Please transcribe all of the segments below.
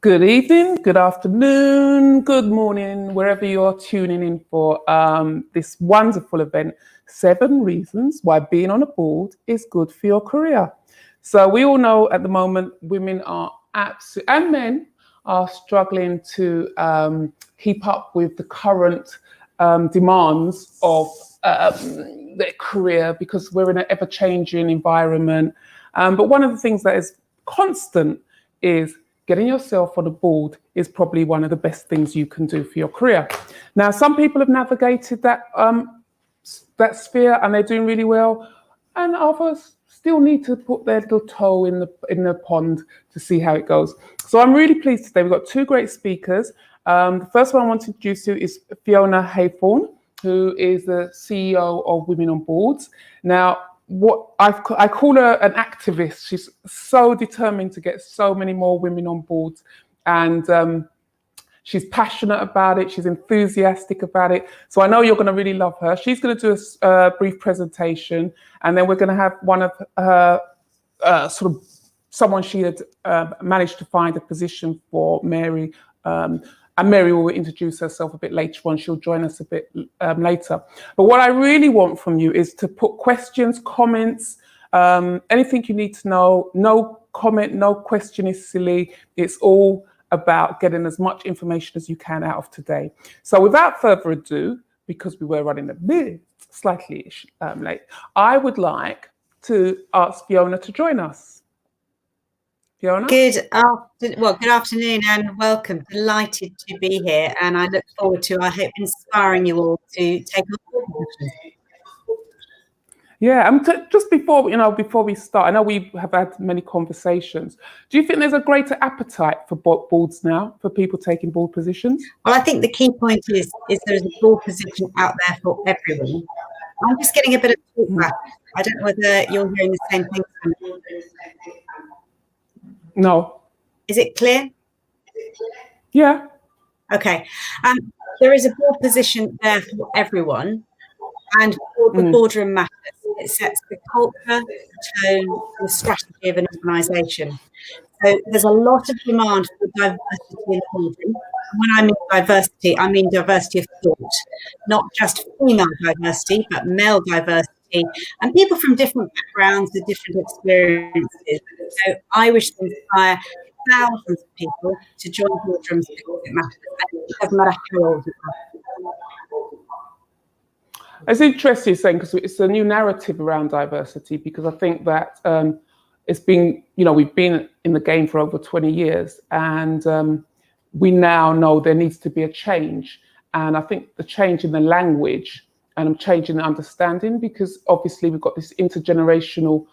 Good evening, good afternoon, good morning, wherever you're tuning in for this wonderful event, 7 Reasons Why Being on a Board is Good for Your Career. So we all know at the moment, women are and men are struggling to keep up with the current demands of their career because we're in an ever-changing environment. But one of the things that is constant is getting yourself on a board is probably one of the best things you can do for your career. Now, some people have navigated that sphere and they're doing really well, and others still need to put their little toe in the pond to see how it goes. So I'm really pleased today. We've got 2 great speakers. The first one I want to introduce you is Fiona Haythorne, who is the CEO of Women on Boards. Now, what I call her an activist. She's so determined to get so many more women on board, and she's passionate about it. She's enthusiastic about it. So I know you're going to really love her. She's going to do a brief presentation, and then we're going to have one of her sort of someone she had managed to find a position for, Mary. And Mary will introduce herself a bit later on. She'll join us a bit later. But what I really want from you is to put questions, comments, anything you need to know. No comment, no question is silly. It's all about getting as much information as you can out of today. So without further ado, because we were running a bit slightly late, I would like to ask Fiona to join us. Fiona? Good afternoon and welcome. Delighted to be here, and I look forward to, I hope, inspiring you all to take on positions. Yeah, just before we start, I know we have had many conversations. Do you think there's a greater appetite for boards now, for people taking board positions? Well, I think the key point is there's a board position out there for everyone. I'm just getting a bit of feedback. I don't know whether you're hearing the same thing from me. No. Is it clear? Yeah. Okay. There is a board position there for everyone, and for the boardroom matters. It sets the culture, the tone, the strategy of an organisation. So there's a lot of demand for diversity in the boardroom. When I mean diversity, I mean diversity of thought, not just female diversity, but male diversity, and people from different backgrounds with different experiences. So I wish to inspire thousands of people to join boardrooms because it matters. It doesn't matter how old you are. It's interesting saying, because it's a new narrative around diversity, because I think that it's been, we've been in the game for over 20 years, and we now know there needs to be a change. And I think the change in the language and a change in the understanding, because obviously we've got this intergenerational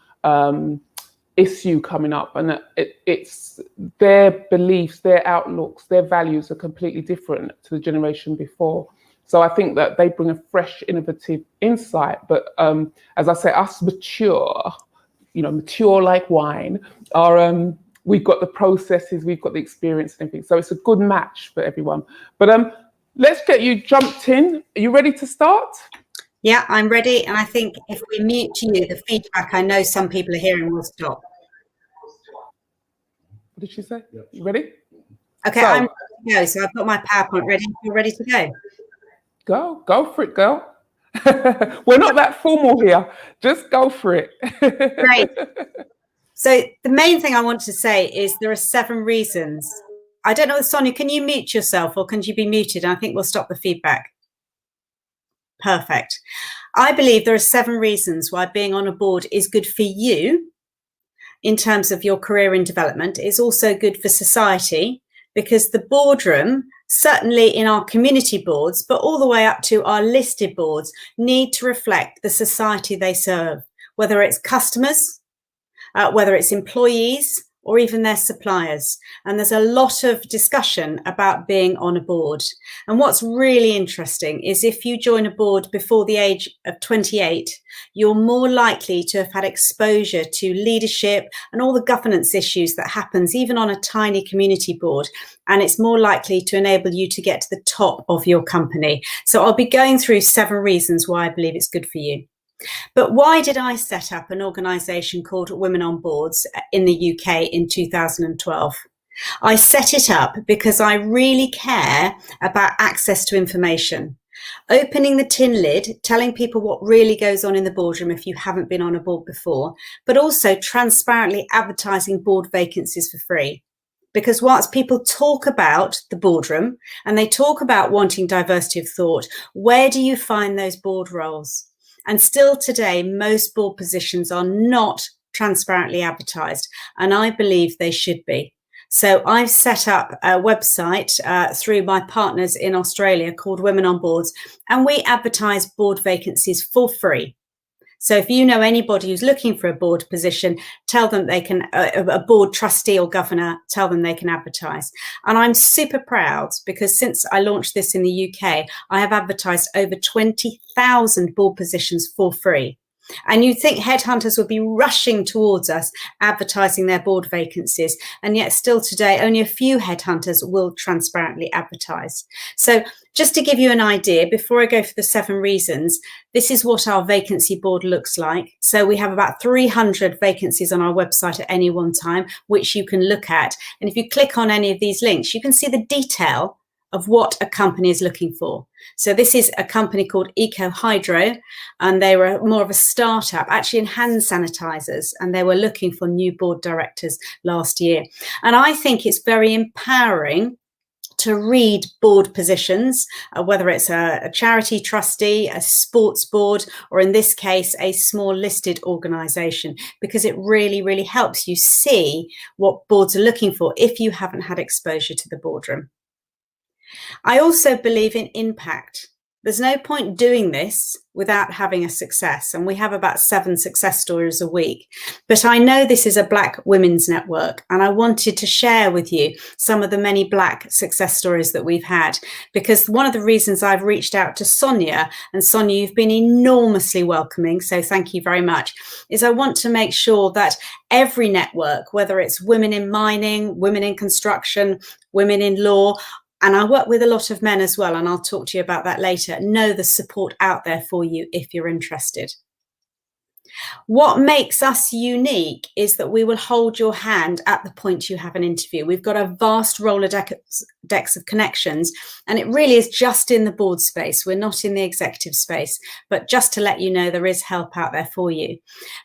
issue coming up, and it's their beliefs, their outlooks, their values are completely different to the generation before. So I think that they bring a fresh, innovative insight. But as I say, us mature like wine, we've got the processes, we've got the experience and everything. So it's a good match for everyone. But let's get you jumped in. Are you ready to start? Yeah, I'm ready. And I think if we mute you, the feedback I know some people are hearing will stop. What did she say? Yep. You ready? Okay, I'm ready to go. So I've got my PowerPoint ready. You're ready to go? Go for it, girl. We're not that formal here. Just go for it. Great. So the main thing I want to say is there are 7 reasons. I don't know, Sonia, can you mute yourself or can you be muted? And I think we'll stop the feedback. Perfect. I believe there are 7 reasons why being on a board is good for you in terms of your career and development. It's also good for society, because the boardroom, certainly in our community boards, but all the way up to our listed boards, need to reflect the society they serve, whether it's customers, whether it's employees, or even their suppliers. And there's a lot of discussion about being on a board. And what's really interesting is if you join a board before the age of 28, you're more likely to have had exposure to leadership and all the governance issues that happens even on a tiny community board. And it's more likely to enable you to get to the top of your company. So I'll be going through 7 reasons why I believe it's good for you. But why did I set up an organisation called Women on Boards in the UK in 2012? I set it up because I really care about access to information. Opening the tin lid, telling people what really goes on in the boardroom if you haven't been on a board before, but also transparently advertising board vacancies for free. Because whilst people talk about the boardroom and they talk about wanting diversity of thought, where do you find those board roles? And still today, most board positions are not transparently advertised, and I believe they should be. So I've set up a website through my partners in Australia called Women on Boards, and we advertise board vacancies for free. So if you know anybody who's looking for a board position, tell them they can, a board trustee or governor, tell them they can advertise. And I'm super proud because since I launched this in the UK, I have advertised over 20,000 board positions for free. And you'd think headhunters would be rushing towards us advertising their board vacancies. And yet still today, only a few headhunters will transparently advertise. So just to give you an idea, before I go for the 7 reasons, this is what our vacancy board looks like. So we have about 300 vacancies on our website at any one time, which you can look at. And if you click on any of these links, you can see the detail of what a company is looking for. So this is a company called Eco Hydro, and they were more of a startup, actually in hand sanitizers, and they were looking for new board directors last year. And I think it's very empowering to read board positions, whether it's a charity trustee, a sports board, or in this case, a small listed organization, because it really, really helps you see what boards are looking for if you haven't had exposure to the boardroom. I also believe in impact. There's no point doing this without having a success. And we have about 7 success stories a week. But I know this is a Black women's network, and I wanted to share with you some of the many Black success stories that we've had, because one of the reasons I've reached out to Sonia, and Sonia, you've been enormously welcoming, so thank you very much, is I want to make sure that every network, whether it's women in mining, women in construction, women in law, and I work with a lot of men as well, and I'll talk to you about that later, know the support out there for you if you're interested. What makes us unique is that we will hold your hand at the point you have an interview. We've got a vast Rolodex of connections, and it really is just in the board space. We're not in the executive space, but just to let you know, there is help out there for you.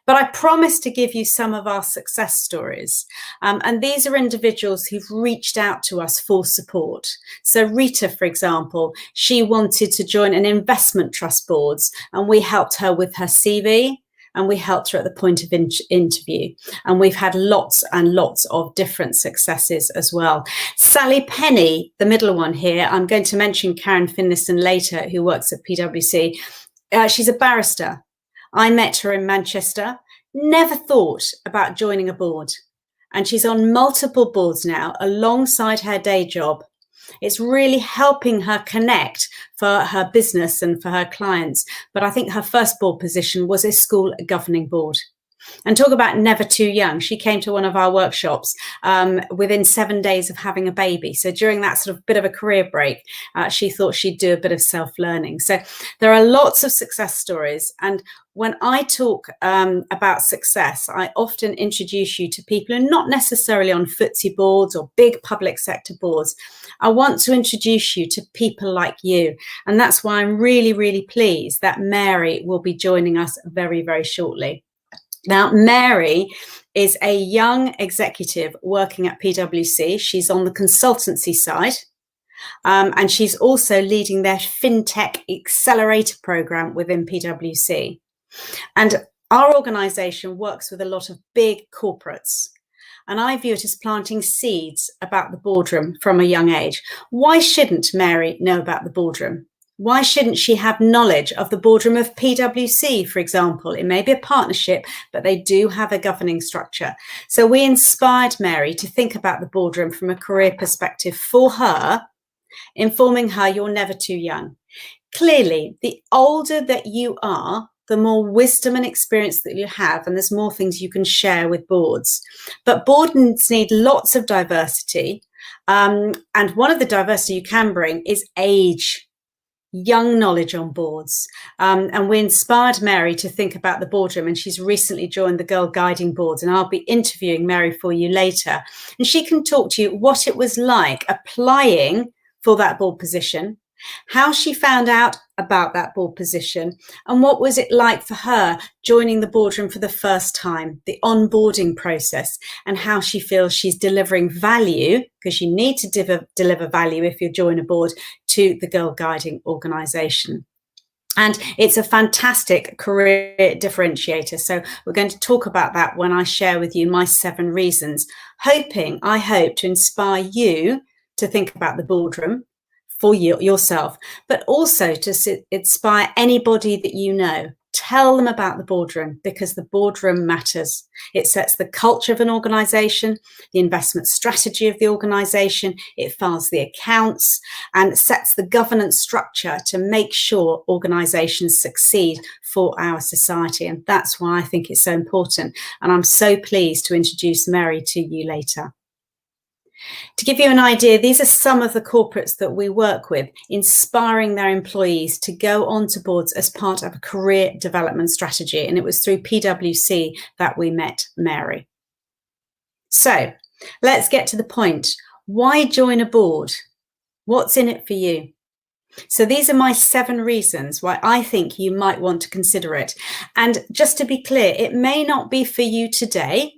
But I promise to give you some of our success stories. And these are individuals who've reached out to us for support. So Rita, for example, she wanted to join an investment trust boards, and we helped her with her CV. And we helped her at the point of interview. And we've had lots and lots of different successes as well. Sally Penny, the middle one here, I'm going to mention Karen Finlayson later, who works at PwC. She's a barrister. I met her in Manchester, never thought about joining a board. And she's on multiple boards now alongside her day job. It's really helping her connect for her business and for her clients. But I think her first board position was a school governing board. And talk about never too young. She came to one of our workshops within 7 days of having a baby. So during that sort of bit of a career break, she thought she'd do a bit of self-learning. So there are lots of success stories. And when I talk about success, I often introduce you to people who are not necessarily on FTSE boards or big public sector boards. I want to introduce you to people like you. And that's why I'm really, really pleased that Mary will be joining us very, very shortly. Now, Mary is a young executive working at PwC. She's on the consultancy side, and she's also leading their FinTech Accelerator program within PwC. And our organisation works with a lot of big corporates. And I view it as planting seeds about the boardroom from a young age. Why shouldn't Mary know about the boardroom? Why shouldn't she have knowledge of the boardroom of PwC, for example? It may be a partnership, but they do have a governing structure. So we inspired Mary to think about the boardroom from a career perspective for her, informing her you're never too young. Clearly, the older that you are, the more wisdom and experience that you have, and there's more things you can share with boards. But boards need lots of diversity. And one of the diversity you can bring is age. young knowledge on boards. And we inspired Mary to think about the boardroom, and she's recently joined the Girl Guiding Boards, and I'll be interviewing Mary for you later. And she can talk to you what it was like applying for that board position, how she found out about that board position, and what was it like for her joining the boardroom for the first time, the onboarding process, and how she feels she's delivering value, because you need to deliver value if you join a board, to the Girl Guiding organisation. And it's a fantastic career differentiator. So we're going to talk about that when I share with you my 7 reasons, I hope to inspire you to think about the boardroom for yourself, but also to inspire anybody that you know. Tell them about the boardroom, because the boardroom matters. It sets the culture of an organisation, the investment strategy of the organisation, it files the accounts, and sets the governance structure to make sure organisations succeed for our society. And that's why I think it's so important. And I'm so pleased to introduce Mary to you later. To give you an idea, these are some of the corporates that we work with, inspiring their employees to go onto boards as part of a career development strategy. And it was through PwC that we met Mary. So let's get to the point. Why join a board? What's in it for you? So these are my 7 reasons why I think you might want to consider it. And just to be clear, it may not be for you today,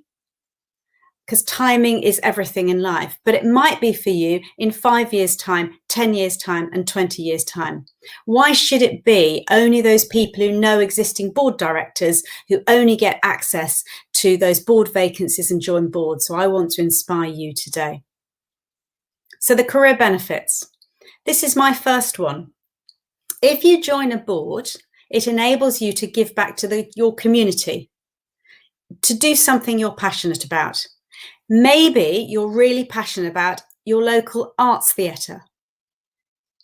because timing is everything in life, but it might be for you in 5 years' time, 10 years' time, and 20 years' time. Why should it be only those people who know existing board directors who only get access to those board vacancies and join boards? So I want to inspire you today. So the career benefits. This is my first one. If you join a board, it enables you to give back to your community, to do something you're passionate about. Maybe you're really passionate about your local arts theatre.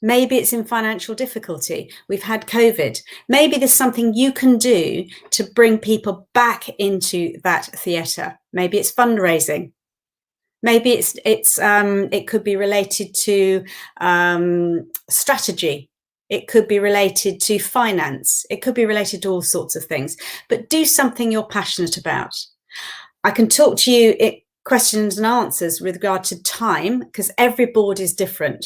Maybe it's in financial difficulty. We've had COVID. Maybe there's something you can do to bring people back into that theatre. Maybe it's fundraising. Maybe it could be related to strategy. It could be related to finance. It could be related to all sorts of things. But do something you're passionate about. I can talk to you questions and answers with regard to time, because every board is different.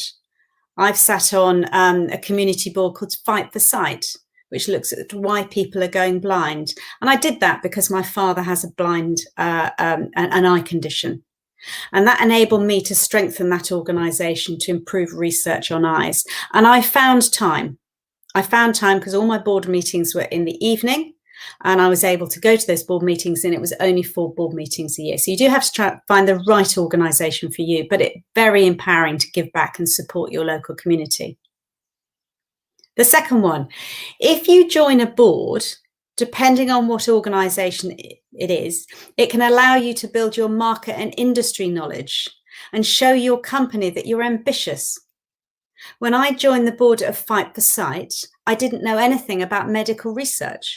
I've sat on a community board called Fight for Sight, which looks at why people are going blind. And I did that because my father has a an eye condition. And that enabled me to strengthen that organisation to improve research on eyes. And I found time. Because all my board meetings were in the evening, and I was able to go to those board meetings, and it was only 4 board meetings a year. So you do have to try to find the right organisation for you, but it's very empowering to give back and support your local community. The second one, if you join a board, depending on what organisation it is, it can allow you to build your market and industry knowledge and show your company that you're ambitious. When I joined the board of Fight for Sight, I didn't know anything about medical research.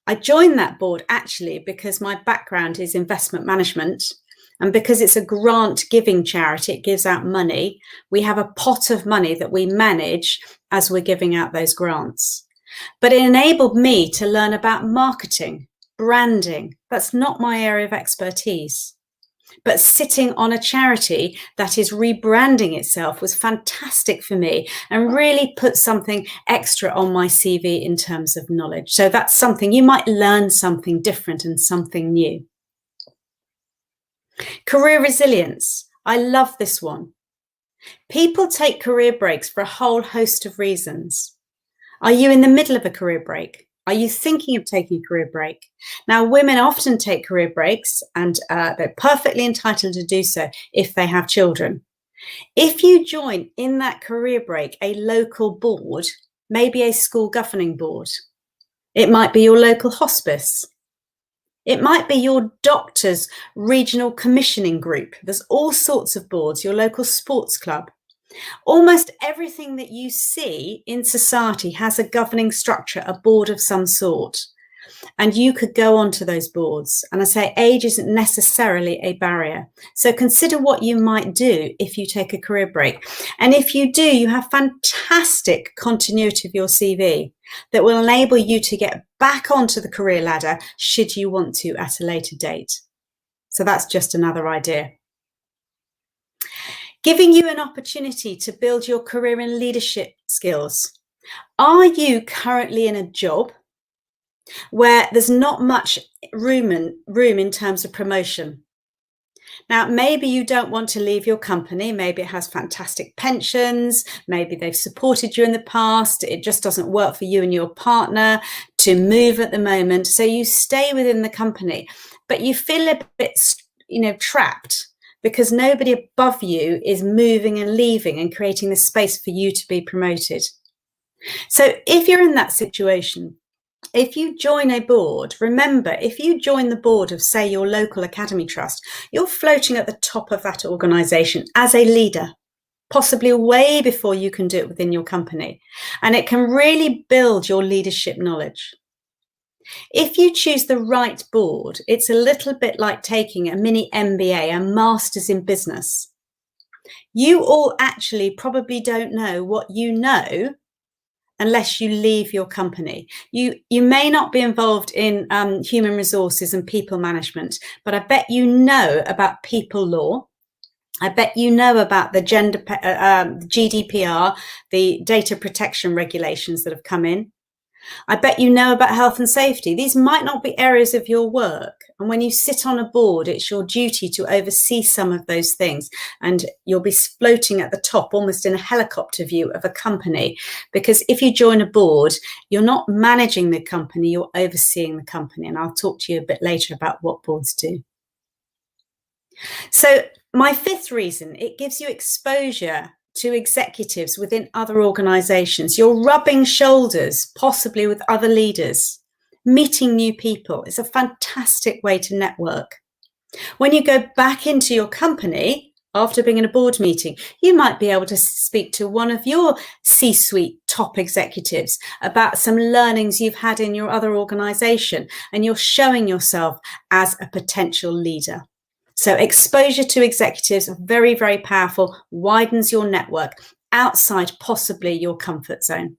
I joined that board actually because my background is investment management, and because it's a grant giving charity, it gives out money. We have a pot of money that we manage as we're giving out those grants. But it enabled me to learn about marketing, branding. That's not my area of expertise. But sitting on a charity that is rebranding itself was fantastic for me and really put something extra on my CV in terms of knowledge. So that's something, you might learn something different and something new. Career resilience. I love this one. People take career breaks for a whole host of reasons. Are you in the middle of a career break? Are you thinking of taking a career break? Now, women often take career breaks, and they're perfectly entitled to do so if they have children. If you join in that career break a local board, maybe a school governing board, it might be your local hospice, it might be your doctor's regional commissioning group. There's all sorts of boards, your local sports club. Almost everything that you see in society has a governing structure, a board of some sort. and you could go onto those boards. And I say age isn't necessarily a barrier. So consider what you might do if you take a career break. And if you do, you have fantastic continuity of your CV that will enable you to get back onto the career ladder should you want to at a later date. So that's just another idea. Giving you an opportunity to build your career in leadership skills. Are you currently in a job where there's not much room in terms of promotion? Now, maybe you don't want to leave your company. Maybe it has fantastic pensions. Maybe they've supported you in the past. It just doesn't work for you and your partner to move at the moment. So you stay within the company, but you feel a bit, trapped because nobody above you is moving and leaving and creating the space for you to be promoted. So if you're in that situation, if you join a board, remember, if you join the board of, say, your local academy trust, you're floating at the top of that organisation as a leader, possibly way before you can do it within your company. And it can really build your leadership knowledge. If you choose the right board, it's a little bit like taking a mini MBA, a master's in business. You all actually probably don't know what you know unless you leave your company. You may not be involved in human resources and people management, but I bet you know about people law. I bet you know about the GDPR, the data protection regulations that have come in. I bet you know about health and safety. These might not be areas of your work. And when you sit on a board, it's your duty to oversee some of those things. And you'll be floating at the top, almost in a helicopter view of a company. Because if you join a board, you're not managing the company, you're overseeing the company. And I'll talk to you a bit later about what boards do. So my fifth reason, it gives you exposure to executives within other organizations. You're rubbing shoulders, possibly with other leaders, meeting new people. It's a fantastic way to network. When you go back into your company after being in a board meeting, you might be able to speak to one of your C-suite top executives about some learnings you've had in your other organization, and you're showing yourself as a potential leader. So exposure to executives, very, very powerful, widens your network outside possibly your comfort zone.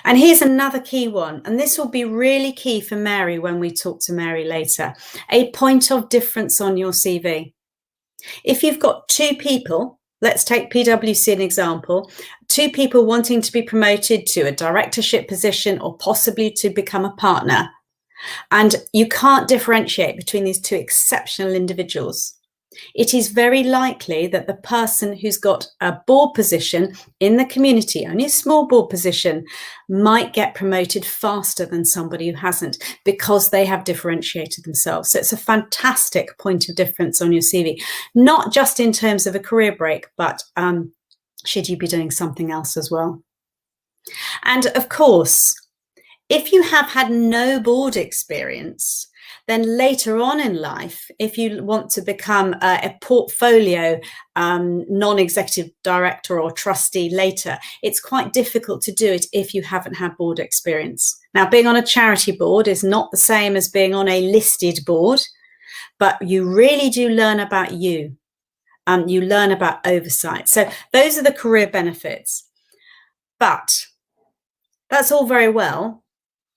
And here's another key one, and this will be really key for Mary when we talk to Mary later, a point of difference on your CV. If you've got two people, let's take PwC an example, two people wanting to be promoted to a directorship position or possibly to become a partner, and you can't differentiate between these two exceptional individuals, it is very likely that the person who's got a board position in the community, only a small board position, might get promoted faster than somebody who hasn't, because they have differentiated themselves. So it's a fantastic point of difference on your CV, not just in terms of a career break, but should you be doing something else as well. And of course, if you have had no board experience, then later on in life, if you want to become a portfolio non-executive director or trustee later, it's quite difficult to do it if you haven't had board experience. Now, being on a charity board is not the same as being on a listed board, but you really do learn about you. You learn about oversight. So those are the career benefits. But that's all very well.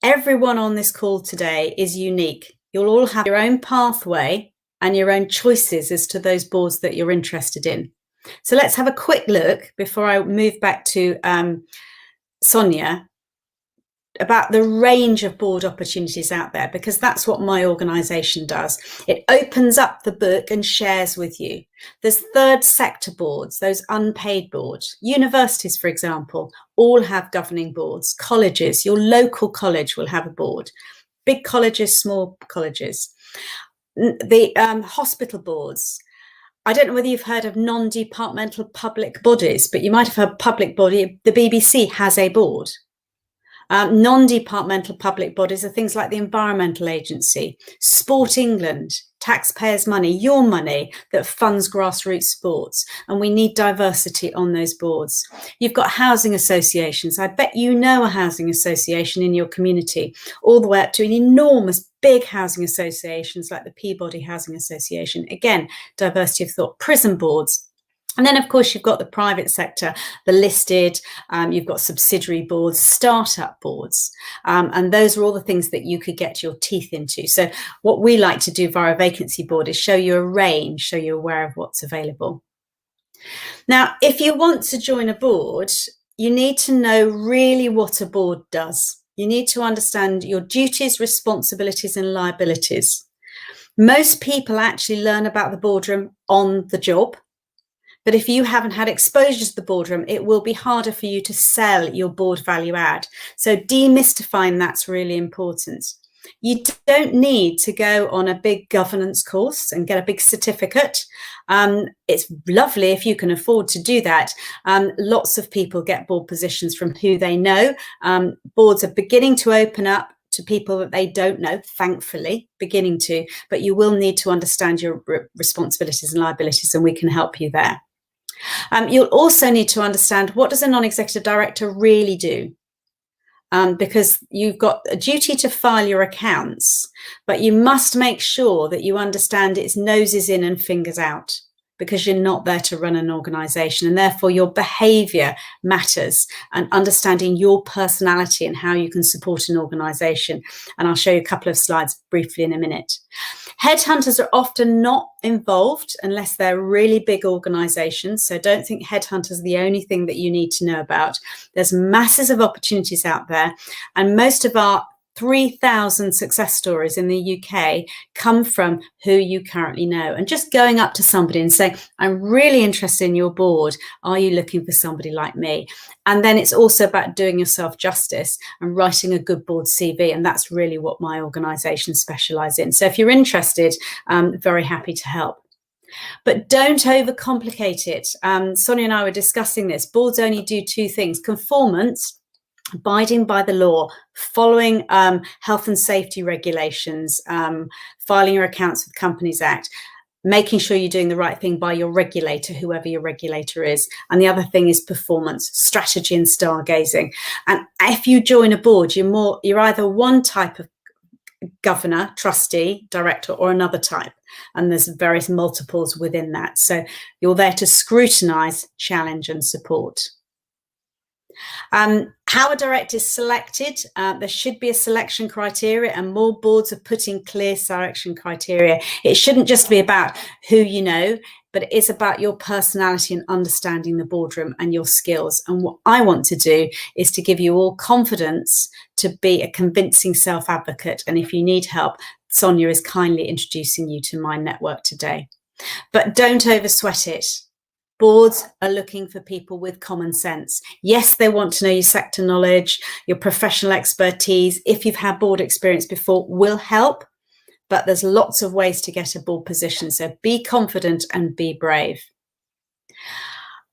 Everyone on this call today is unique. You'll all have your own pathway and your own choices as to those boards that you're interested in. So let's have a quick look before I move back to Sonia about the range of board opportunities out there, because that's what my organisation does. It opens up the book and shares with you. There's third sector boards, those unpaid boards. Universities, for example, all have governing boards. Colleges, your local college will have a board. Big colleges, small colleges. The hospital boards. I don't know whether you've heard of non-departmental public bodies, but you might have heard public body. The BBC has a board. Non-departmental public bodies are things like the Environmental Agency, Sport England, taxpayers' money, your money that funds grassroots sports. And we need diversity on those boards. You've got housing associations. I bet you know a housing association in your community, all the way up to an enormous big housing associations like the Peabody Housing Association. Again, diversity of thought. Prison boards. And then, of course, you've got the private sector, the listed, you've got subsidiary boards, startup boards. And those are all the things that you could get your teeth into. So what we like to do via a vacancy board is show you a range, show you aware of what's available. Now, if you want to join a board, you need to know really what a board does. You need to understand your duties, responsibilities, and liabilities. Most people actually learn about the boardroom on the job. But if you haven't had exposure to the boardroom, it will be harder for you to sell your board value add. So demystifying that's really important. You don't need to go on a big governance course and get a big certificate. It's lovely if you can afford to do that. Lots of people get board positions from who they know. Boards are beginning to open up to people that they don't know, thankfully, beginning to, but you will need to understand your responsibilities and liabilities, and we can help you there. You'll also need to understand, what does a non-executive director really do? Because you've got a duty to file your accounts, but you must make sure that you understand it's noses in and fingers out, because you're not there to run an organisation, and therefore your behaviour matters, and understanding your personality and how you can support an organisation. And I'll show you a couple of slides briefly in a minute. Headhunters are often not involved unless they're really big organisations. So don't think headhunters are the only thing that you need to know about. There's masses of opportunities out there, and most of our 3,000 success stories in the UK come from who you currently know. And just going up to somebody and saying, I'm really interested in your board. Are you looking for somebody like me? And then it's also about doing yourself justice and writing a good board CV. And that's really what my organisation specialise in. So if you're interested, I'm very happy to help. But don't overcomplicate it. Sonia and I were discussing this. Boards only do two things: conformance, abiding by the law, following health and safety regulations, filing your accounts with Companies Act, making sure you're doing the right thing by your regulator, whoever your regulator is. And the other thing is performance, strategy, and stargazing. And if you join a board, you're either one type of governor, trustee, director, or another type. And there's various multiples within that. So you're there to scrutinise, challenge, and support. How a director is selected, there should be a selection criteria, and more boards are putting clear selection criteria. It shouldn't just be about who you know, but it is about your personality and understanding the boardroom and your skills. And what I want to do is to give you all confidence to be a convincing self-advocate. And if you need help, Sonia is kindly introducing you to my network today. But don't oversweat it. Boards are looking for people with common sense. Yes, they want to know your sector knowledge, your professional expertise. If you've had board experience before, will help, but there's lots of ways to get a board position. So be confident and be brave.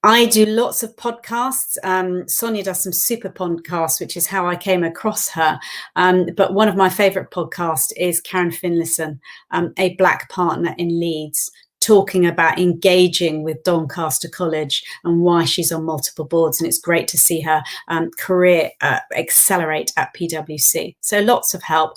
I do lots of podcasts. Sonia does some super podcasts, which is how I came across her. But one of my favourite podcasts is Karen Finlayson, a black partner in Leeds, talking about engaging with Doncaster College and why she's on multiple boards. And it's great to see her career accelerate at PwC. So lots of help.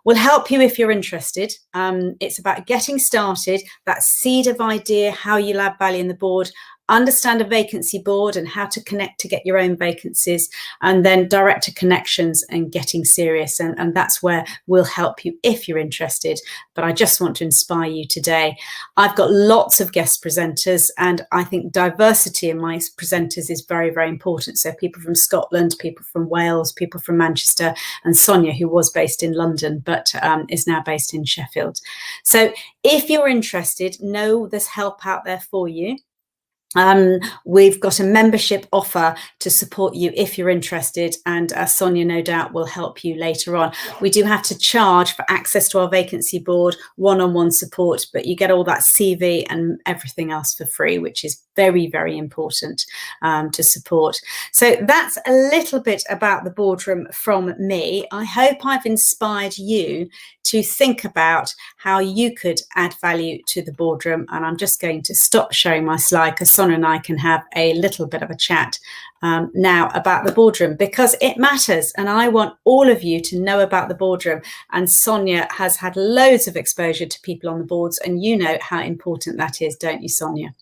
We'll help you if you're interested. It's about getting started, that seed of idea, how you'll add value in the board, understand a vacancy board and how to connect to get your own vacancies, and then director connections and getting serious. And that's where we'll help you if you're interested. But I just want to inspire you today. I've got lots of guest presenters, and I think diversity in my presenters is very, very important. So people from Scotland, people from Wales, people from Manchester, and Sonia, who was based in London, but is now based in Sheffield. So if you're interested, know there's help out there for you. We've got a membership offer to support you if you're interested, and Sonia no doubt will help you later on. We do have to charge for access to our vacancy board, one-on-one support, but you get all that CV and everything else for free, which is very, very important to support. So that's a little bit about the boardroom from me. I hope I've inspired you to think about how you could add value to the boardroom. And I'm just going to stop showing my slide because Sonia and I can have a little bit of a chat now about the boardroom, because it matters. And I want all of you to know about the boardroom. And Sonia has had loads of exposure to people on the boards, and you know how important that is, don't you, Sonia?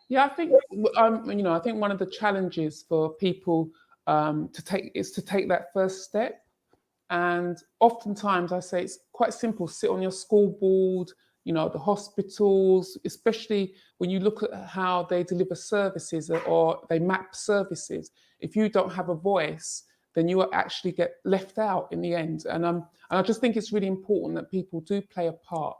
Yeah, I think I think one of the challenges for people to take that first step. And oftentimes I say it's quite simple. Sit on your school board, the hospitals, especially when you look at how they deliver services or they map services. If you don't have a voice, then you will actually get left out in the end. And I just think it's really important that people do play a part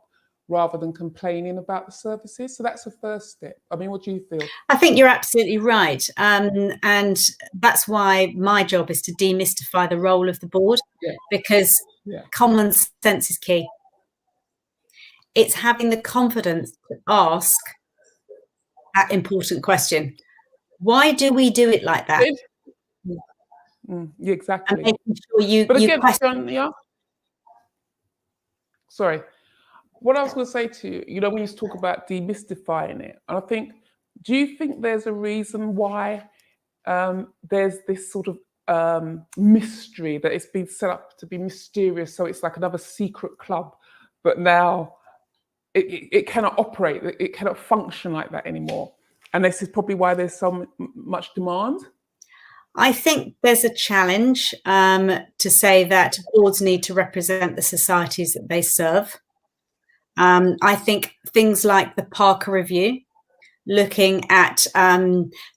rather than complaining about the services. So that's the first step. I mean, what do you feel? I think you're absolutely right. And that's why my job is to demystify the role of the board, because common sense is key. It's having the confidence to ask that important question. Why do we do it like that? Yeah, exactly. And making sure you question. Sorry. What I was going to say to you, when you talk about demystifying it, and I think, do you think there's a reason why there's this sort of mystery that it's been set up to be mysterious? So it's like another secret club, but now it cannot operate, it cannot function like that anymore. And this is probably why there's so much demand. I think there's a challenge to say that boards need to represent the societies that they serve. I think things like the Parker Review, looking at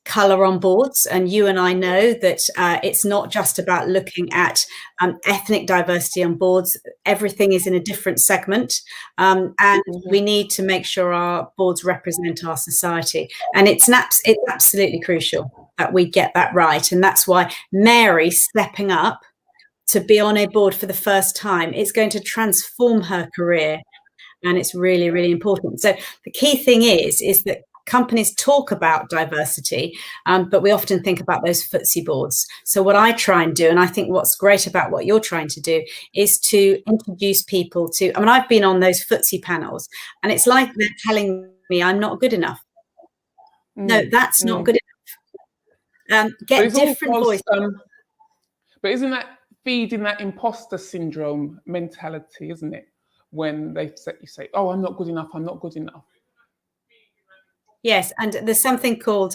colour on boards, and you and I know that it's not just about looking at ethnic diversity on boards. Everything is in a different segment, and we need to make sure our boards represent our society, and it's absolutely crucial that we get that right. And that's why Mary stepping up to be on a board for the first time, it's going to transform her career, and it's really, really important. So the key thing is that companies talk about diversity, but we often think about those FTSE boards. So what I try and do, and I think what's great about what you're trying to do, is to introduce people to, I mean, I've been on those FTSE panels, and it's like they're telling me I'm not good enough. No, that's not good enough. Get different voices. But isn't that feeding that imposter syndrome mentality, isn't it? When you say, oh, I'm not good enough, I'm not good enough. Yes, and there's something called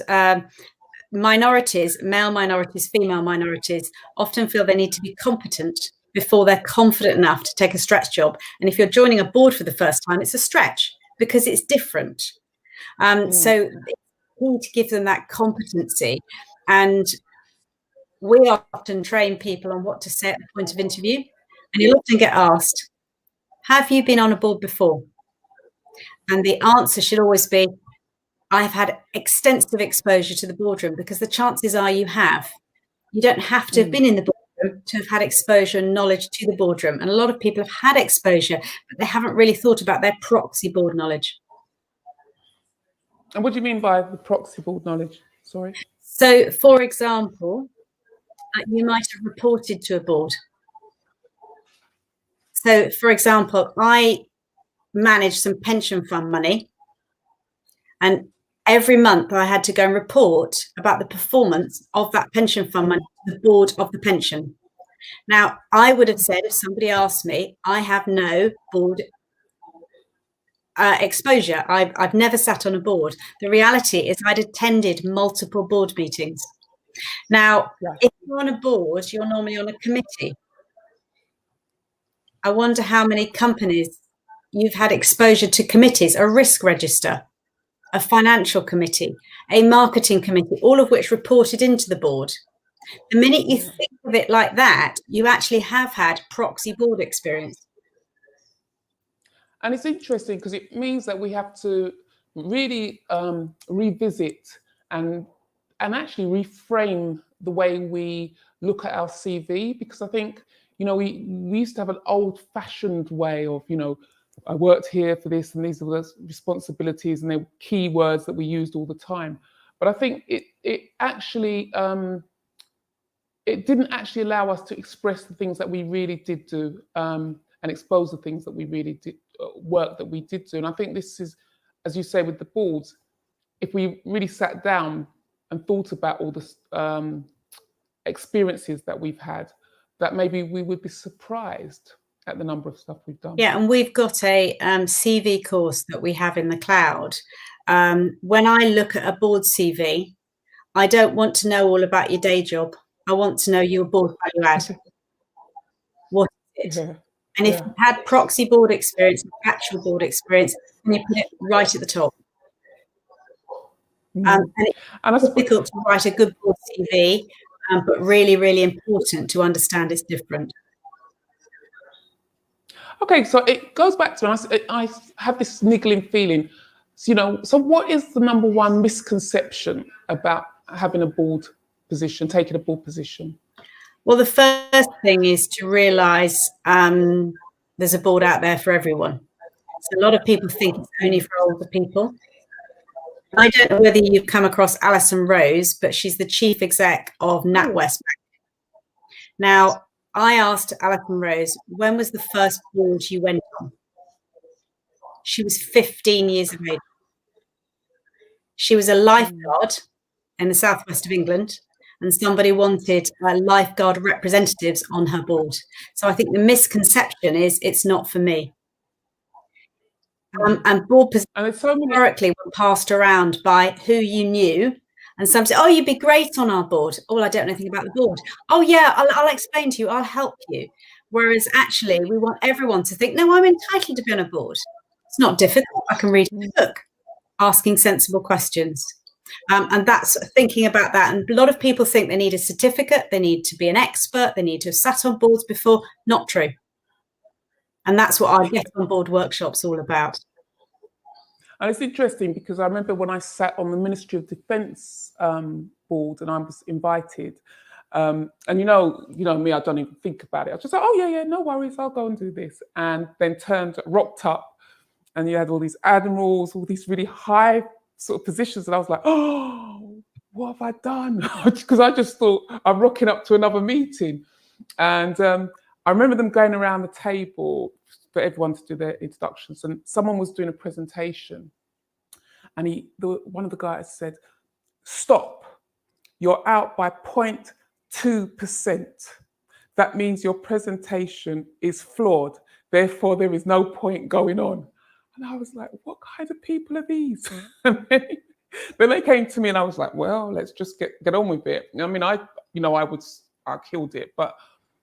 minorities, male minorities, female minorities, often feel they need to be competent before they're confident enough to take a stretch job. And if you're joining a board for the first time, it's a stretch because it's different. So it's key to give them that competency. And we often train people on what to say at the point of interview. And you'll often get asked, have you been on a board before? And the answer should always be, I've had extensive exposure to the boardroom, because the chances are you have. You don't have to have been in the boardroom to have had exposure and knowledge to the boardroom. And a lot of people have had exposure, but they haven't really thought about their proxy board knowledge. And what do you mean by the proxy board knowledge? Sorry. So, for example, you might have reported to a board. So, for example, I manage some pension fund money, and every month I had to go and report about the performance of that pension fund money to the board of the pension. Now, I would have said, if somebody asked me, I have no board exposure. I've never sat on a board. The reality is I'd attended multiple board meetings. Now, if you're on a board, you're normally on a committee. I wonder how many companies you've had exposure to committees, a risk register, a financial committee, a marketing committee, all of which reported into the board. The minute you think of it like that, you actually have had proxy board experience. And it's interesting because it means that we have to really revisit and actually reframe the way we look at our CV, because I think, we used to have an old-fashioned way of, I worked here for this and these are the responsibilities and the key words that we used all the time. But I think it actually it didn't actually allow us to express the things that we really did do, and expose the things that we really did, work that we did do. And I think this is, as you say, with the boards, if we really sat down and thought about all the experiences that we've had, that maybe we would be surprised at the number of stuff we've done. Yeah, and we've got a CV course that we have in the cloud. When I look at a board CV, I don't want to know all about your day job. I want to know your board value add. What is it? Yeah. And if you've had proxy board experience, actual board experience, then you put it right at the top. And it's difficult to write a good board CV, but really, really important to understand it's different. Okay, so it goes back to, I have this niggling feeling. So, so what is the number one misconception about having a board position, taking a board position? Well, the first thing is to realise there's a board out there for everyone. So a lot of people think it's only for older people. I don't know whether you've come across Alison Rose, but she's the chief exec of NatWest Bank. Now, I asked Alison Rose, when was the first board you went on? She was 15 years of age. She was a lifeguard in the southwest of England, and somebody wanted lifeguard representatives on her board. So I think the misconception is it's not for me. And board positions historically were passed around by who you knew. And some say, oh, you'd be great on our board. Oh, I don't know anything about the board. Oh, yeah, I'll explain to you. I'll help you. Whereas actually, we want everyone to think, no, I'm entitled to be on a board. It's not difficult. I can read a book, asking sensible questions. And that's thinking about that. And a lot of people think they need a certificate. They need to be an expert. They need to have sat on boards before. Not true. And that's what our Get on Board workshop's all about. And it's interesting because I remember when I sat on the Ministry of Defence board and I was invited, and you know me, I don't even think about it. I was just like, oh yeah, no worries, I'll go and do this. And then rocked up, and you had all these admirals, all these really high sort of positions, and I was like, oh, what have I done? Because I just thought I'm rocking up to another meeting. And I remember them going around the table for everyone to do their introductions, and someone was doing a presentation, and one of the guys said, stop, you're out by 0.2%. That means your presentation is flawed, therefore there is no point going on. And I was like, what kind of people are these? And then they came to me and I was like, well, let's just get on with it. I mean, I killed it, but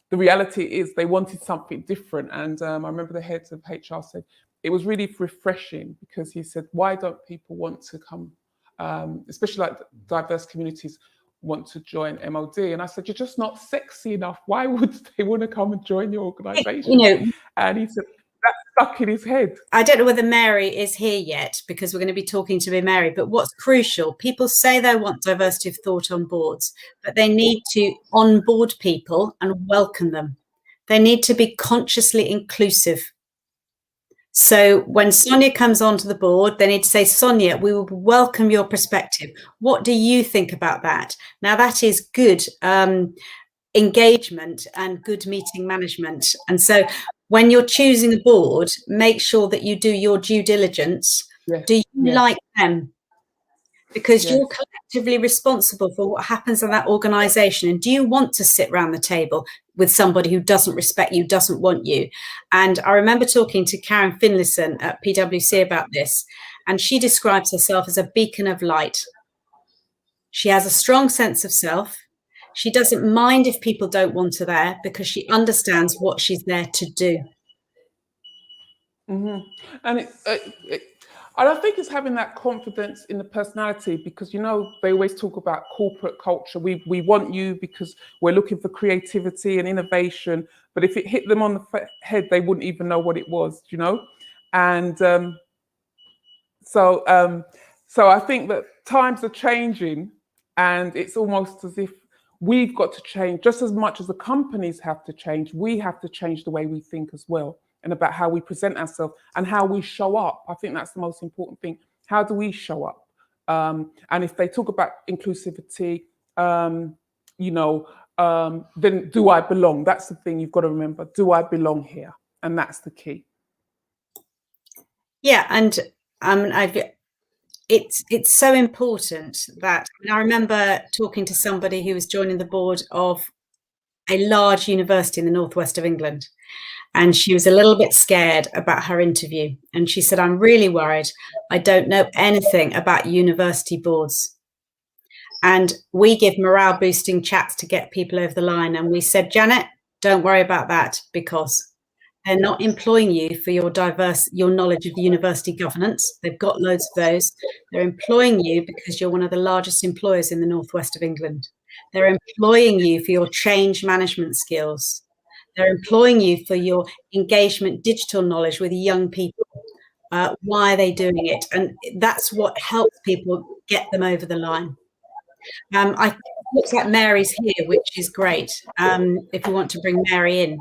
the reality is they wanted something different. And I remember the head of HR said, it was really refreshing because he said, why don't people want to come, especially like diverse communities want to join MOD? And I said, you're just not sexy enough. Why would they want to come and join your organisation? And he said, that's stuck in his head. I don't know whether Mary is here yet because we're going to be talking to Mary, but what's crucial, people say they want diversity of thought on boards, but they need to onboard people and welcome them. They need to be consciously inclusive. So when Sonia comes onto the board, they need to say, Sonia, we will welcome your perspective. What do you think about that? Now that is good engagement and good meeting management. And so when you're choosing a board, make sure that you do your due diligence. Yes. Do you like them? Because you're collectively responsible for what happens in that organisation. And do you want to sit around the table with somebody who doesn't respect you, doesn't want you? And I remember talking to Karen Finlayson at PwC about this, and she describes herself as a beacon of light. She has a strong sense of self. She doesn't mind if people don't want her there because she understands what she's there to do. Mm-hmm. And I don't think it's having that confidence in the personality because, you know, they always talk about corporate culture. We want you because we're looking for creativity and innovation. But if it hit them on the head, they wouldn't even know what it was, you know? And so I think that times are changing and it's almost as if we've got to change just as much as the companies have to change. We have to change the way we think as well, and about how we present ourselves and how we show up. I think that's the most important thing. How do we show up? And if they talk about inclusivity, you know, then do I belong? That's the thing you've got to remember. Do I belong here? And that's the key. Yeah, and it's so important that I remember talking to somebody who was joining the board of a large university in the northwest of England, and she was a little bit scared about her interview, and she said, "I'm really worried. I don't know anything about university boards." And we give morale boosting chats to get people over the line, and we said, "Janet, don't worry about that, because they're not employing you for your knowledge of university governance. They've got loads of those. They're employing you because you're one of the largest employers in the northwest of England. They're employing you for your change management skills. They're employing you for your engagement digital knowledge with young people. Why are they doing it?" And that's what helps people get them over the line. I looks like Mary's here, which is great. If you want to bring Mary in.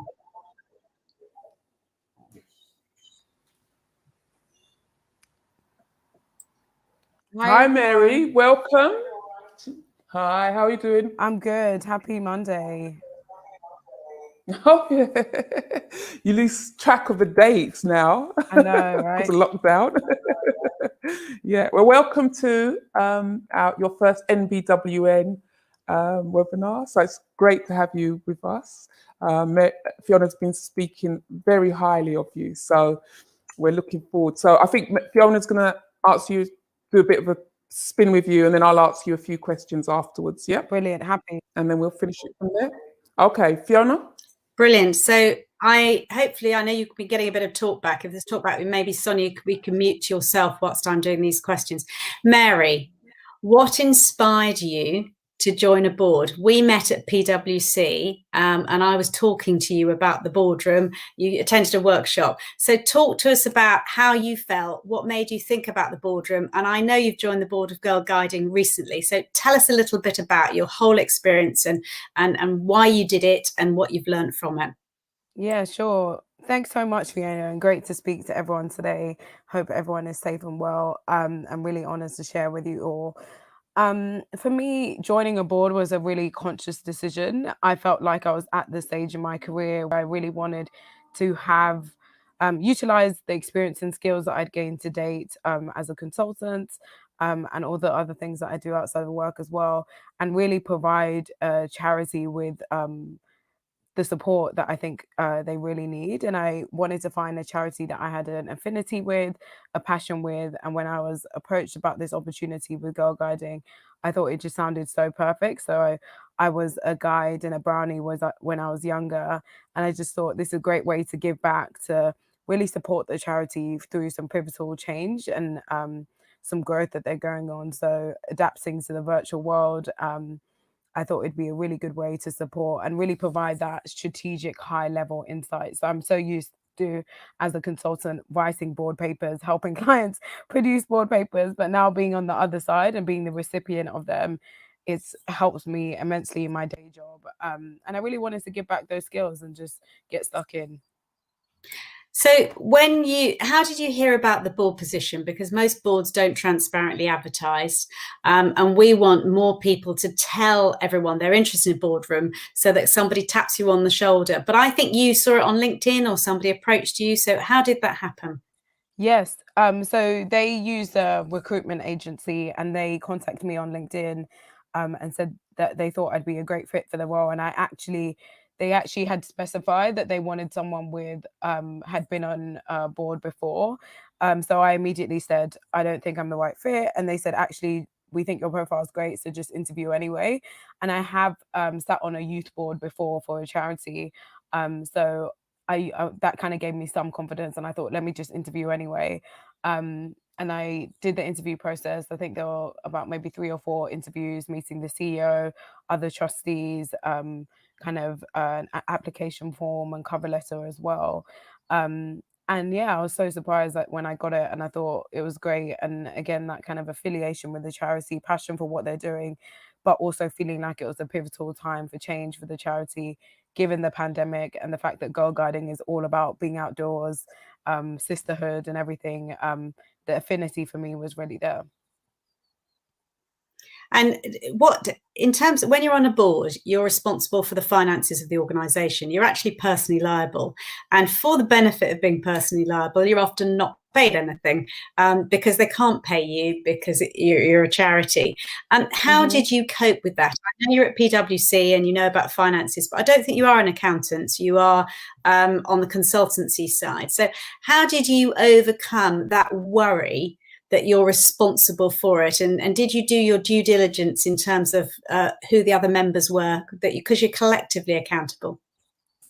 Hi, Mary. Welcome. Hi, how are you doing? I'm good. Happy Monday. Oh, yeah. You lose track of the dates now. I know, right? Because of lockdown. Yeah. Well, welcome to your first NBWN webinar. So it's great to have you with us. Fiona's been speaking very highly of you. So we're looking forward. So I think Fiona's going to ask you, do a bit of a spin with you, and then I'll ask you a few questions afterwards. Yeah. Brilliant. Happy. And then we'll finish it from there. Okay, Fiona. Brilliant. So I know you've been getting a bit of talk back. If there's talk back, maybe Sonia, we can mute yourself whilst I'm doing these questions. Mary, what inspired you to join a board? We met at PwC, and I was talking to you about the boardroom. You attended a workshop. So talk to us about how you felt, what made you think about the boardroom. And I know you've joined the board of Girl Guiding recently. So tell us a little bit about your whole experience and why you did it and what you've learned from it. Yeah, sure. Thanks so much, Fiona, and great to speak to everyone today. Hope everyone is safe and well. I'm really honoured to share with you all. For me, joining a board was a really conscious decision. I felt like I was at the stage in my career where I really wanted to have utilized the experience and skills that I'd gained to date as a consultant, and all the other things that I do outside of work as well, and really provide a charity with the support that I think they really need. And I wanted to find a charity that I had an affinity with, a passion with. And when I was approached about this opportunity with Girl Guiding, I thought it just sounded so perfect. So I was a guide and a brownie when I was younger. And I just thought this is a great way to give back, to really support the charity through some pivotal change and some growth that they're going on. So adapting to the virtual world, I thought it'd be a really good way to support and really provide that strategic high level insight. So I'm so used to, as a consultant, writing board papers, helping clients produce board papers, but now being on the other side and being the recipient of them, it's helps me immensely in my day job. And I really wanted to give back those skills and just get stuck in. So how did you hear about the board position? Because most boards don't transparently advertise, and we want more people to tell everyone they're interested in a boardroom so that somebody taps you on the shoulder. But I think you saw it on LinkedIn or somebody approached you. So how did that happen? Yes. So they used a recruitment agency and they contacted me on LinkedIn, and said that they thought I'd be a great fit for the role. And they actually had specified that they wanted someone with had been on a board before. So I immediately said, I don't think I'm the right fit. And they said, actually, we think your profile is great, so just interview anyway. And I have sat on a youth board before for a charity. So I that kind of gave me some confidence, and I thought, let me just interview anyway. And I did the interview process. I think there were about maybe 3 or 4 interviews, meeting the CEO, other trustees, kind of an application form and cover letter as well. And yeah, I was so surprised that when I got it, and I thought it was great. And again, that kind of affiliation with the charity, passion for what they're doing, but also feeling like it was a pivotal time for change for the charity, given the pandemic and the fact that Girl Guiding is all about being outdoors, sisterhood and everything. The affinity for me was really there. And what, in terms of when you're on a board, you're responsible for the finances of the organisation. You're actually personally liable. And for the benefit of being personally liable, you're often not paid anything because they can't pay you because you're a charity. How did you cope with that? I know you're at PwC and you know about finances, but I don't think you are an accountant. You are on the consultancy side. So how did you overcome that worry that you're responsible for it, and did you do your due diligence in terms of who the other members were, because you're collectively accountable?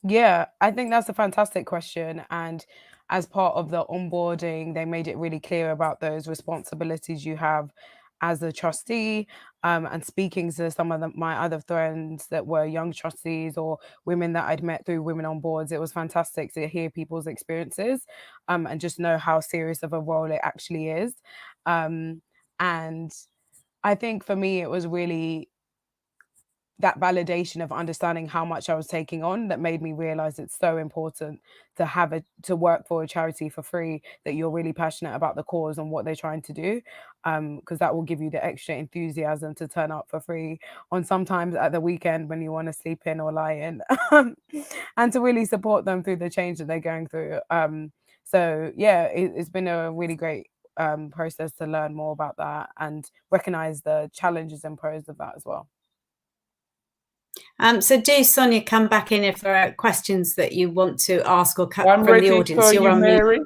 Yeah, I think that's a fantastic question. And as part of the onboarding, they made it really clear about those responsibilities you have as a trustee. And speaking to some of my other friends that were young trustees or women that I'd met through Women on Boards, it was fantastic to hear people's experiences and just know how serious of a role it actually is. And I think for me, it was really that validation of understanding how much I was taking on that made me realize it's so important to work for a charity for free, that you're really passionate about the cause and what they're trying to do, because that will give you the extra enthusiasm to turn up for free on sometimes at the weekend when you want to sleep in or lie in, and to really support them through the change that they're going through. So yeah, it's been a really great process to learn more about that and recognize the challenges and pros of that as well. So do, Sonia, come back in if there are questions that you want to ask or cut I'm from ready the audience. for You're you, on Mary.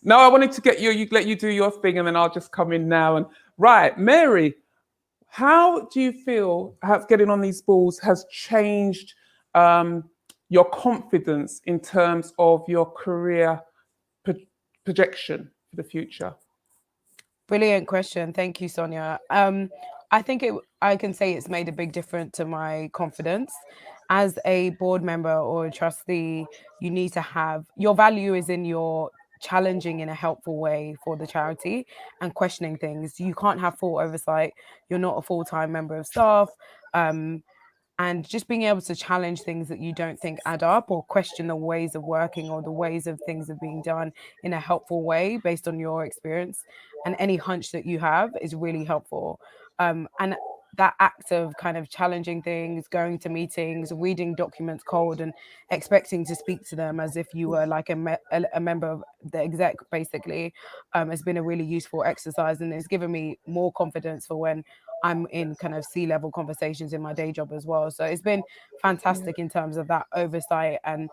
No, I wanted to get you, let you do your thing, and then I'll just come in now. And right, Mary, how do you feel getting on these balls has changed your confidence in terms of your career projection for the future? Brilliant question. Thank you, Sonia. I think I can say it's made a big difference to my confidence. As a board member or a trustee, you need to have your value is in your challenging in a helpful way for the charity and questioning things. You can't have full oversight. You're not a full-time member of staff. And just being able to challenge things that you don't think add up, or question the ways of working or the ways of things of being done in a helpful way based on your experience and any hunch that you have, is really helpful. And that act of kind of challenging things, going to meetings, reading documents cold and expecting to speak to them as if you were like a member of the exec, basically, has been a really useful exercise. And it's given me more confidence for when I'm in kind of C-level conversations in my day job as well. So it's been fantastic in terms of that oversight and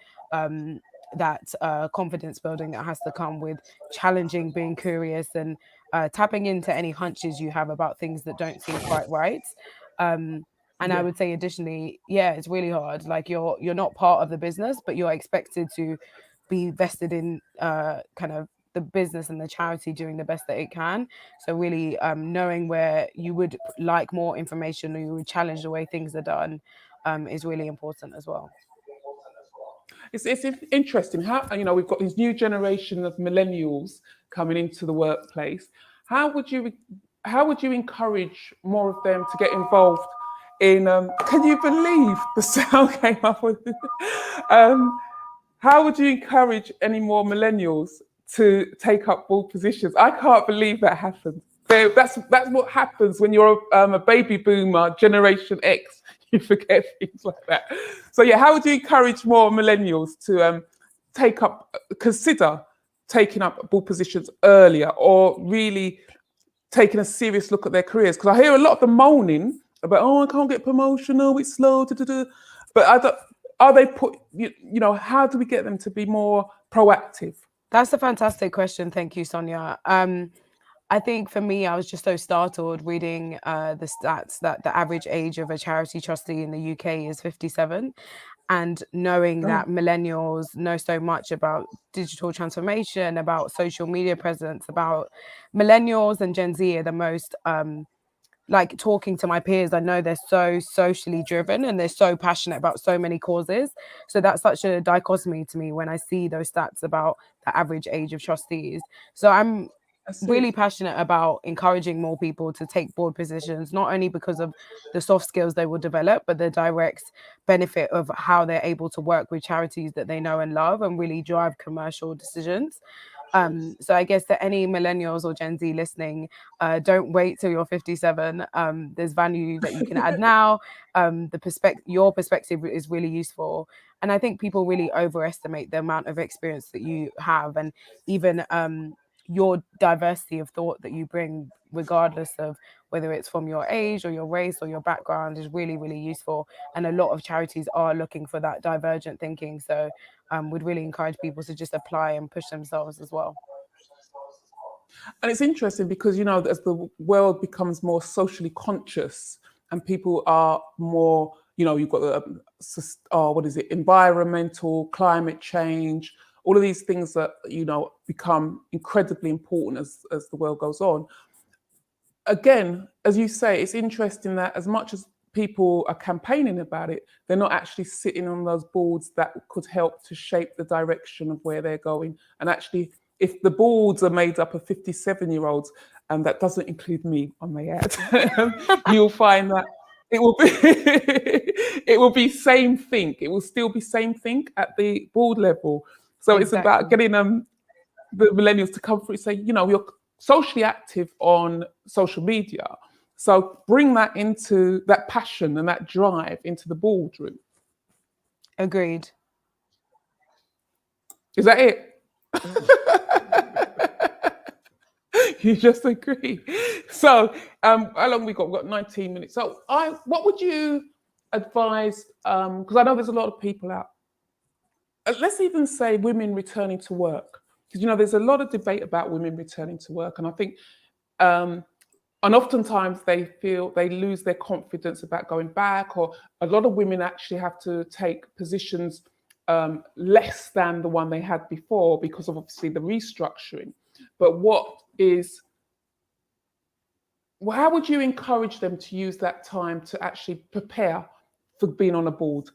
that confidence building that has to come with challenging, being curious, and tapping into any hunches you have about things that don't seem quite right. And I would say additionally, yeah, it's really hard. Like you're not part of the business, but you're expected to be vested in kind of the business and the charity doing the best that it can. So really knowing where you would like more information or you would challenge the way things are done is really important as well. It's interesting how, we've got this new generation of millennials coming into the workplace. How would you encourage more of them to get involved in? Can you believe the sound came up with? How would you encourage any more millennials to take up board positions? I can't believe that happened. So that's what happens when you're a baby boomer, Generation X. You forget things like that. So yeah, how would you encourage more millennials to consider taking up board positions earlier, or really taking a serious look at their careers? Because I hear a lot of them moaning about, oh, I can't get promotion, oh, it's slow, but are they how do we get them to be more proactive? That's a fantastic question. Thank you, Sonia. I think for me, I was just so startled reading the stats that the average age of a charity trustee in the UK is 57. And knowing that millennials know so much about digital transformation, about social media presence, about millennials and Gen Z are the most like talking to my peers, I know they're so socially driven and they're so passionate about so many causes. So that's such a dichotomy to me when I see those stats about the average age of trustees. So I'm really passionate about encouraging more people to take board positions, not only because of the soft skills they will develop, but the direct benefit of how they're able to work with charities that they know and love and really drive commercial decisions. So I guess to any millennials or Gen Z listening, don't wait till you're 57. There's value that you can add now. Your perspective is really useful, and I think people really overestimate the amount of experience that you have, and even your diversity of thought that you bring, regardless of whether it's from your age or your race or your background, is really, really useful. And a lot of charities are looking for that divergent thinking. So would really encourage people to just apply and push themselves as well. And it's interesting because, as the world becomes more socially conscious and people are more, you've got the, what is it, environmental, climate change, all of these things that, become incredibly important as the world goes on. Again, as you say, it's interesting that as much as people are campaigning about it, they're not actually sitting on those boards that could help to shape the direction of where they're going. And actually, if the boards are made up of 57-year-olds, and that doesn't include me, I may add, you'll find that it will be it will be same think. It will still be same think at the board level. So it's about getting the millennials to come through and say, you're socially active on social media. So bring that into that passion and that drive into the boardroom. Agreed. Is that it? You just agree. So how long we got? We've got 19 minutes. So what would you advise? Because I know there's a lot of people out. Let's even say women returning to work. Because there's a lot of debate about women returning to work, and I think and oftentimes they feel they lose their confidence about going back, or a lot of women actually have to take positions less than the one they had before because of obviously the restructuring. But how would you encourage them to use that time to actually prepare for being on a board?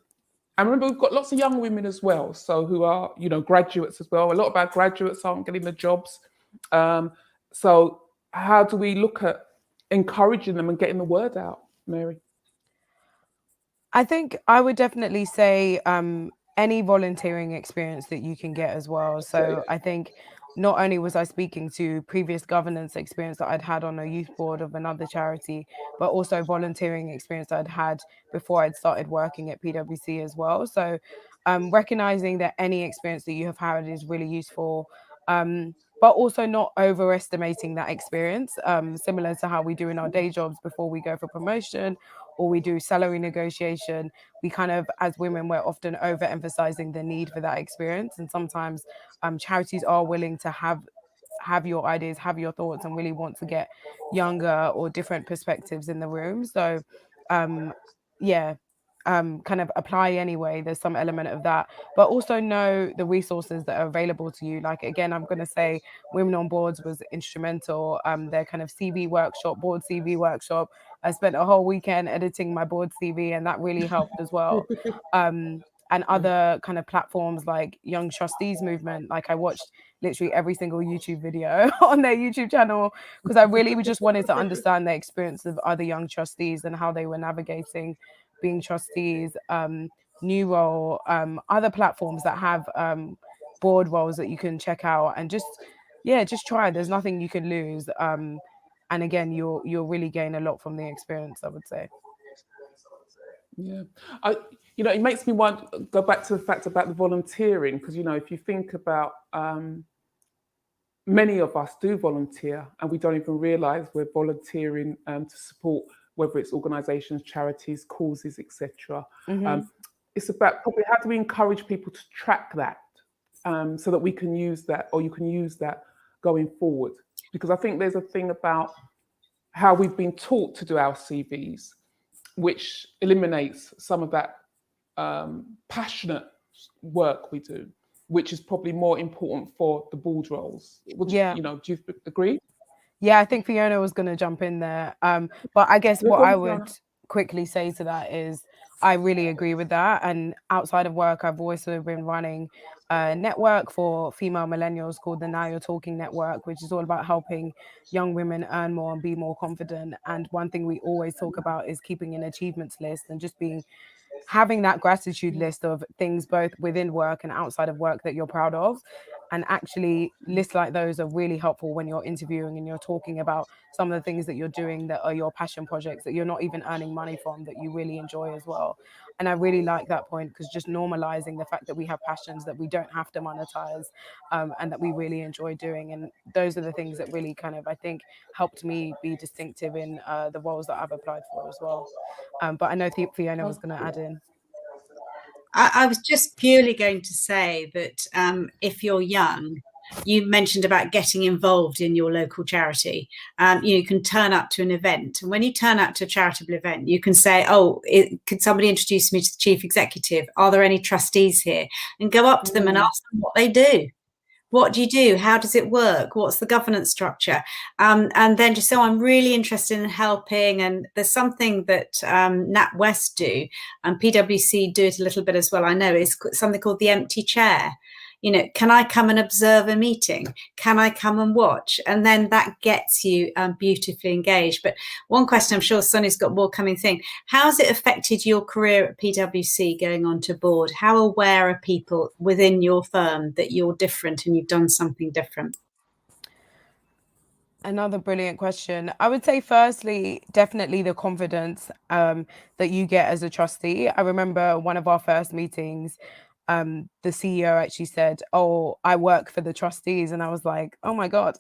And remember, we've got lots of young women as well, so who are, graduates as well. A lot of our graduates aren't getting the jobs. So how do we look at encouraging them and getting the word out, Mary? I think I would definitely say any volunteering experience that you can get as well. So I think not only was I speaking to previous governance experience that I'd had on a youth board of another charity, but also volunteering experience I'd had before I'd started working at PwC as well. So recognizing that any experience that you have had is really useful. But also not overestimating that experience, similar to how we do in our day jobs before we go for promotion or we do salary negotiation. We kind of, as women, we're often overemphasizing the need for that experience. And sometimes charities are willing to have your ideas, have your thoughts, and really want to get younger or different perspectives in the room. So yeah, kind of apply anyway. There's some element of that, but also know the resources that are available to you. Like, again, I'm going to say Women on Boards was instrumental. Their kind of CV workshop, board CV workshop. I spent a whole weekend editing my board CV, and that really helped as well. And other kind of platforms like Young Trustees Movement. Like, I watched literally every single YouTube video on their YouTube channel because I really just wanted to understand the experience of other young trustees and how they were navigating being trustees. New Role, other platforms that have board roles that you can check out, and just try. There's nothing you can lose. And again, you'll really gain a lot from the experience, I would say. Yeah, it makes me want go back to the fact about the volunteering, because if you think about many of us do volunteer and we don't even realize we're volunteering to support, whether it's organizations, charities, causes, etc. It's about probably how do we encourage people to track that so that we can use that, or you can use that going forward, because I think there's a thing about how we've been taught to do our CVs, which eliminates some of that passionate work we do, which is probably more important for the board roles. Do you agree? Yeah, I think Fiona was going to jump in there. But I guess what I would quickly say to that is I really agree with that. And outside of work, I've also been running a network for female millennials called the Now You're Talking Network, which is all about helping young women earn more and be more confident. And one thing we always talk about is keeping an achievements list and just having that gratitude list of things both within work and outside of work that you're proud of. And actually, lists like those are really helpful when you're interviewing and you're talking about some of the things that you're doing that are your passion projects that you're not even earning money from, that you really enjoy as well. And I really like that point, because just normalizing the fact that we have passions that we don't have to monetize, and that we really enjoy doing. And those are the things that really kind of, I think, helped me be distinctive in the roles that I've applied for as well. But I know Fiona was going to add in. I was just purely going to say that if you're young, you mentioned about getting involved in your local charity. You can turn up to an event, and when you turn up to a charitable event, you can say, "Oh, could somebody introduce me to the chief executive? Are there any trustees here?" And go up to them and ask them what they do. What do you do? How does it work? What's the governance structure? And then just, so I'm really interested in helping. And there's something that NatWest do, and PwC do it a little bit as well, I know, is something called the empty chair. Can I come and observe a meeting? Can I come and watch? And then that gets you beautifully engaged. But one question, I'm sure Sonny's got more coming thing. How has it affected your career at PwC going on to board? How aware are people within your firm that you're different and you've done something different? Another brilliant question. I would say, firstly, definitely the confidence that you get as a trustee. I remember one of our first meetings, the CEO actually said, "Oh, I work for the trustees." And I was like, "Oh my God,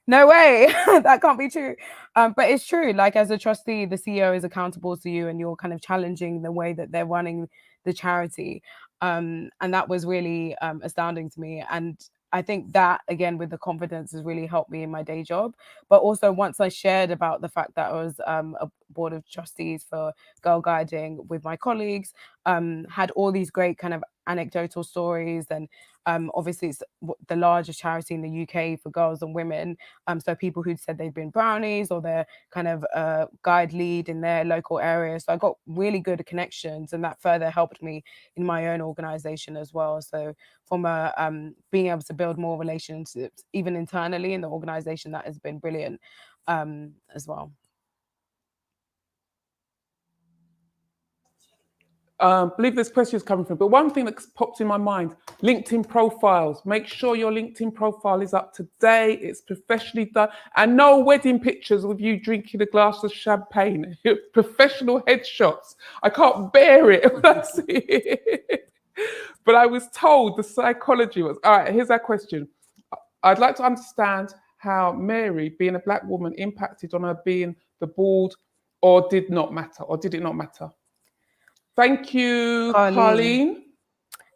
no way, that can't be true." But it's true. Like, as a trustee, the CEO is accountable to you, and you're kind of challenging the way that they're running the charity. And that was really astounding to me. And I think that, again, with the confidence, has really helped me in my day job. But also, once I shared about the fact that I was a board of trustees for Girl Guiding with my colleagues, had all these great kind of anecdotal stories. And obviously, it's the largest charity in the UK for girls and women. So people who'd said they'd been brownies, or they're kind of guide lead in their local area. So I got really good connections, and that further helped me in my own organization as well. So from being able to build more relationships, even internally in the organization, that has been brilliant as well. I believe this question is coming from, but one thing that popped in my mind: LinkedIn profiles. Make sure your LinkedIn profile is up to date, it's professionally done, and no wedding pictures with you drinking a glass of champagne. Professional headshots. I can't bear it when I see it. But I was told the psychology was, all right, here's our question. I'd like to understand how Mary, being a Black woman, impacted on her being the board, or did it not matter? Thank you, Carleen.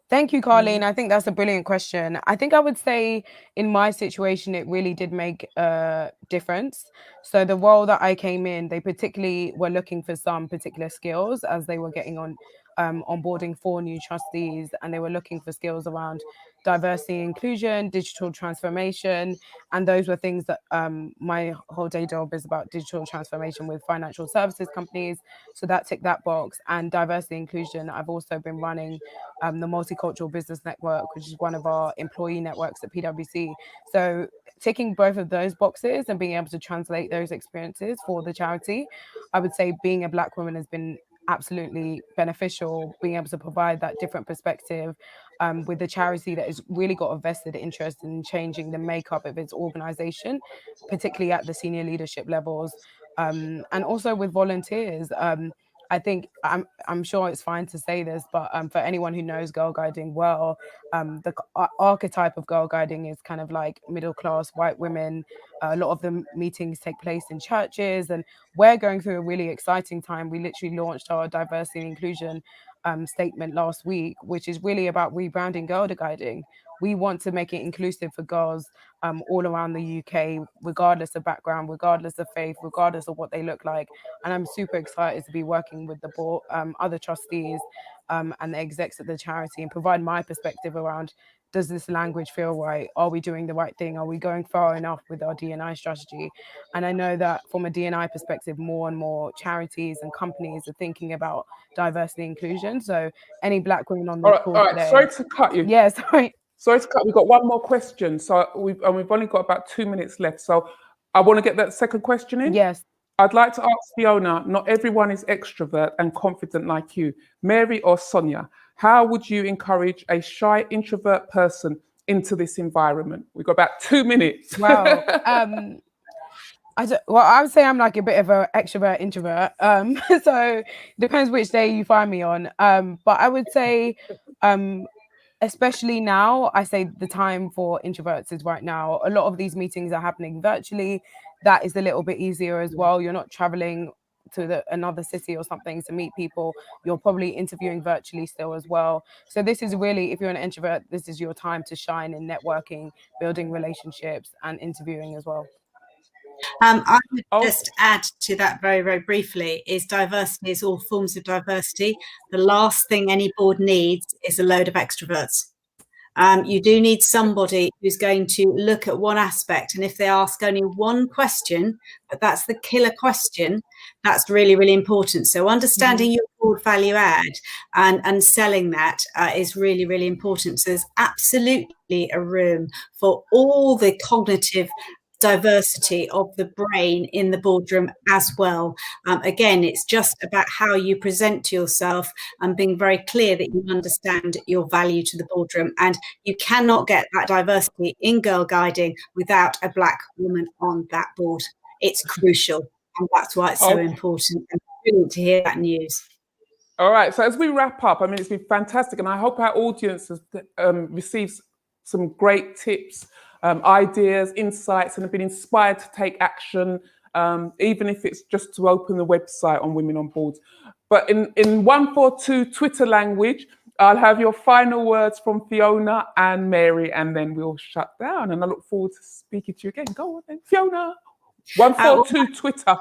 Thank you, Carleen. I think that's a brilliant question. I think I would say in my situation, it really did make a difference. So the role that I came in, they particularly were looking for some particular skills as they were getting on onboarding 4 new trustees, and they were looking for skills around diversity, inclusion, digital transformation. And those were things that my whole day job is about: digital transformation with financial services companies. So that ticked that box. And diversity, inclusion, I've also been running the Multicultural Business Network, which is one of our employee networks at PwC. So ticking both of those boxes and being able to translate those experiences for the charity, I would say being a Black woman has been absolutely beneficial, being able to provide that different perspective with the charity that has really got a vested interest in changing the makeup of its organization, particularly at the senior leadership levels, and also with volunteers. I think I'm sure it's fine to say this, but for anyone who knows Girl Guiding well, the archetype of Girl Guiding is kind of like middle class white women. A lot of the meetings take place in churches, and we're going through a really exciting time. We literally launched our diversity and inclusion statement last week, which is really about rebranding Girl Guiding. We want to make it inclusive for girls all around the UK, regardless of background, regardless of faith, regardless of what they look like. And I'm super excited to be working with the board, other trustees and the execs at the charity, and provide my perspective around, does this language feel right? Are we doing the right thing? Are we going far enough with our D&I strategy? And I know that from a D&I perspective, more and more charities and companies are thinking about diversity and inclusion. So any Black women on this call today... Sorry to cut you. Yeah, sorry. Sorry to cut. We've got one more question. So we've only got about 2 minutes left. So I want to get that second question in. Yes. I'd like to ask Fiona, not everyone is extrovert and confident like you. Mary or Sonia, how would you encourage a shy introvert person into this environment? We've got about 2 minutes. Wow. I would say I'm like a bit of an extrovert introvert. So it depends which day you find me on. But I would say, especially now, I say the time for introverts is right now. A lot of these meetings are happening virtually. That is a little bit easier as well. You're not traveling to another city or something to meet people. You're probably interviewing virtually still as well. So this is really, if you're an introvert, this is your time to shine in networking, building relationships, and interviewing as well. I would just add to that very, very briefly, is diversity is all forms of diversity. The last thing any board needs is a load of extroverts. You do need somebody who's going to look at one aspect, and if they ask only one question, but that's the killer question, that's really, really important. So understanding your board value add and selling that is really, really important. So there's absolutely a room for all the cognitive diversity of the brain in the boardroom as well. Again, it's just about how you present to yourself and being very clear that you understand your value to the boardroom. And you cannot get that diversity in girl guiding without a Black woman on that board. It's crucial, and that's why it's so important. And brilliant to hear that news. All right, so as we wrap up, I mean, it's been fantastic, and I hope our audience has received some great tips, ideas, insights, and have been inspired to take action, even if it's just to open the website on Women on Boards. But in 142 Twitter language, I'll have your final words from Fiona and Mary, and then we'll shut down. And I look forward to speaking to you again. Go on then, Fiona. 142 Twitter.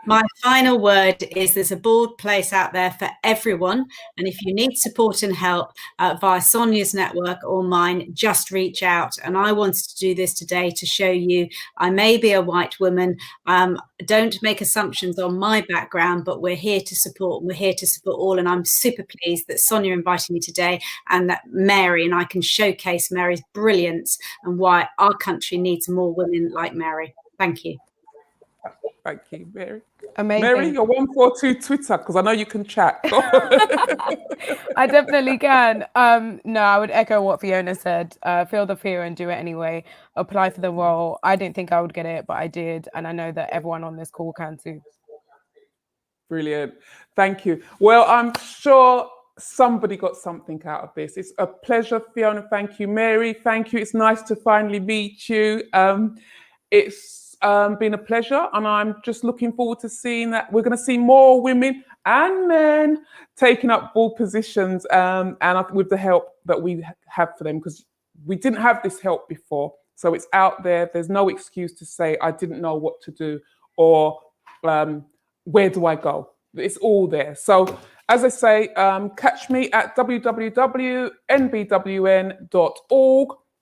My final word is there's a board place out there for everyone. And if you need support and help via Sonia's network or mine, just reach out. And I wanted to do this today to show you I may be a white woman. Don't make assumptions on my background, but we're here to support. We're here to support all. And I'm super pleased that Sonia invited me today and that Mary, and I can showcase Mary's brilliance and why our country needs more women like Mary. Thank you. Thank you, Mary. Amazing. Mary, you're 142 Twitter, because I know you can chat. I definitely can. No, I would echo what Fiona said. Feel the fear and do it anyway. Apply for the role. I didn't think I would get it, but I did. And I know that everyone on this call can too. Brilliant. Thank you. Well, I'm sure somebody got something out of this. It's a pleasure, Fiona. Thank you, Mary. Thank you. It's nice to finally meet you. It's been a pleasure, and I'm just looking forward to seeing that we're going to see more women and men taking up board positions, and with the help that we have for them, because we didn't have this help before. So it's out there. There's no excuse to say I didn't know what to do or where do I go? It's all there. So as I say, catch me at www.nbwn.org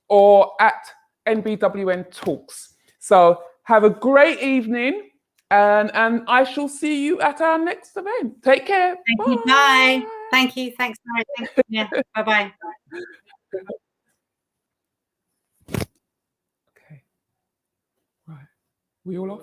or at NBWN Talks. So have a great evening, and I shall see you at our next event. Take care. Thank you. Bye. Thank you. Thanks, Mary. Thanks. Yeah. Bye-bye. Okay. Right. We all off?